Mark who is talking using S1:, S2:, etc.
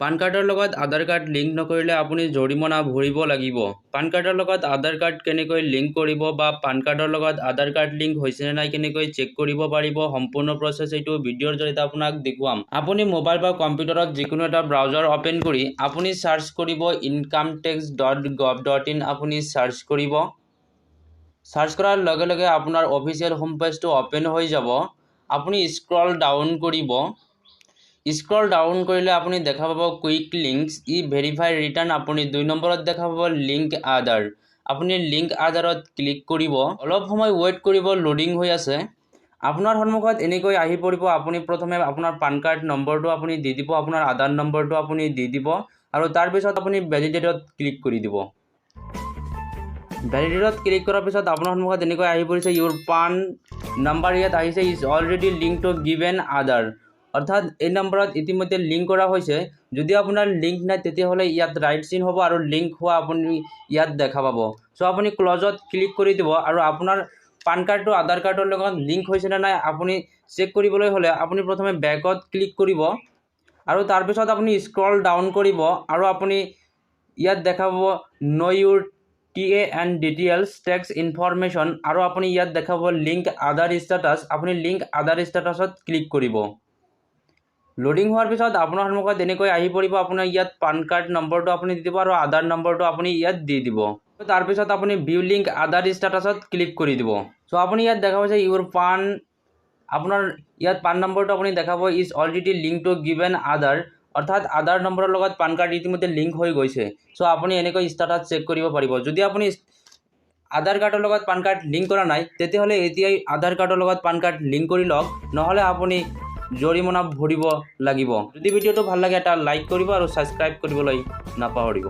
S1: পান কাৰ্ডৰ লগত আধাৰ card link নকৰিলে আপুনি জৰিমনা ভৰিব লাগিব। পান কাৰ্ডৰ লগত আধাৰ কাৰ্ড কেনেকৈ লিংক কৰিব বা পান কাৰ্ডৰ লগত আধাৰ কাৰ্ড লিংক হৈছে নে নাই কেনেকৈ চেক কৰিব পাৰিব, সম্পূৰ্ণ প্ৰচেছ এইটো ভিডিঅ'ৰ জৰিয়তে আপোনাক দেখুৱাম। আপুনি মোবাইল বা কম্পিউটাৰত যিকোনো এটা ব্ৰাউজাৰ অপেন কৰি আপুনি সাৰ্চ কৰিব incometax.gov.in। আপুনি সাৰ্চ কৰিব। সাৰ্চ কৰাৰ লগে লগে আপোনাৰ অফিচিয়েল হোম পেজটো অপেন হৈ যাব। আপুনি স্ক্ৰল ডাউন কৰিব। স্ক্ৰল ডাউন কৰিলে আপুনি দেখা পাব কুইক লিংকস, ই ভেৰিফাই ৰিটাৰ্ণ। আপুনি 2 নম্বৰত দেখা পাব লিংক আধাৰ। আপুনি লিংক আধাৰত ক্লিক কৰিব। অলপ সময় ৱেইট কৰিব, লোডিং হৈ আছে। আপোনাৰ সন্মুখত এনেকৈ আহি পৰিব। আপুনি প্ৰথমে আপোনাৰ পান কাৰ্ড নম্বৰটো আপুনি দি দিব, আপোনাৰ আধাৰ নম্বৰটো আপুনি দি দিব আৰু তাৰ পিছত আপুনি ভেলিডেটত ক্লিক কৰি দিব। ভেলিডেটত ক্লিক কৰাৰ পিছত আপোনাৰ সন্মুখত এনেকৈ আহি পৰিছে ইউৰ পান নাম্বাৰ। ইয়াত আহিছে is already link to given Aadhaar, অৰ্থাৎ এই নম্বৰত ইতিমধ্যে লিংক কৰা হৈছে। যদি আপোনাৰ লিংক নাই তেতিয়াহ'লে ইয়াত ৰাইট চিন হ'ব আৰু লিংক হোৱা আপুনি ইয়াত দেখা পাব। চ' আপুনি ক্লজত ক্লিক কৰি দিব আৰু আপোনাৰ পান কাৰ্ডটো আধাৰ কাৰ্ডৰ লগত লিংক হৈছে নে নাই আপুনি চেক কৰিবলৈ হ'লে আপুনি প্ৰথমে বেকত ক্লিক কৰিব আৰু তাৰপিছত আপুনি স্ক্ৰল ডাউন কৰিব আৰু আপুনি ইয়াত দেখা পাব ন' ইউৰ TAN ডিটেইলছ টেক্স ইনফৰমেশ্যন আৰু আপুনি ইয়াত দেখা পাব লিংক আধাৰ ষ্টেটাছ। আপুনি লিংক আধাৰ ষ্টেটাছত ক্লিক কৰিব। লোডিং হোৱাৰ পিছত আপোনাৰ সন্মুখত এনেকৈ আহি পৰিব। আপোনাৰ ইয়াত পান কাৰ্ড নম্বৰটো আপুনি দি দিব আৰু আধাৰ নম্বৰটো আপুনি ইয়াত দি দিব। তাৰপিছত আপুনি ভিউ লিংক আধাৰ ষ্টেটাছত ক্লিক কৰি দিব। চ' আপুনি ইয়াত দেখা পাইছে ইউৰ পান, আপোনাৰ ইয়াত পান নম্বৰটো আপুনি দেখা পাব is already link to given Aadhaar, অৰ্থাৎ আধাৰ নম্বৰৰ লগত পান কাৰ্ড ইতিমধ্যে লিংক হৈ গৈছে। চ' আপুনি এনেকৈ ষ্টেটাছ চেক কৰিব পাৰিব। যদি আপুনি আধাৰ কাৰ্ডৰ লগত পান কাৰ্ড লিংক কৰা নাই তেতিয়াহ'লে এতিয়াই আধাৰ কাৰ্ডৰ লগত পান কাৰ্ড লিংক কৰি লওক, নহ'লে আপুনি জৰিমনা ভৰিব লাগিব। যদি ভিডিঅ'টো ভাল লাগে এটা লাইক কৰিব আৰু ছাবস্ক্ৰাইব কৰিবলৈ নাপাহৰিব।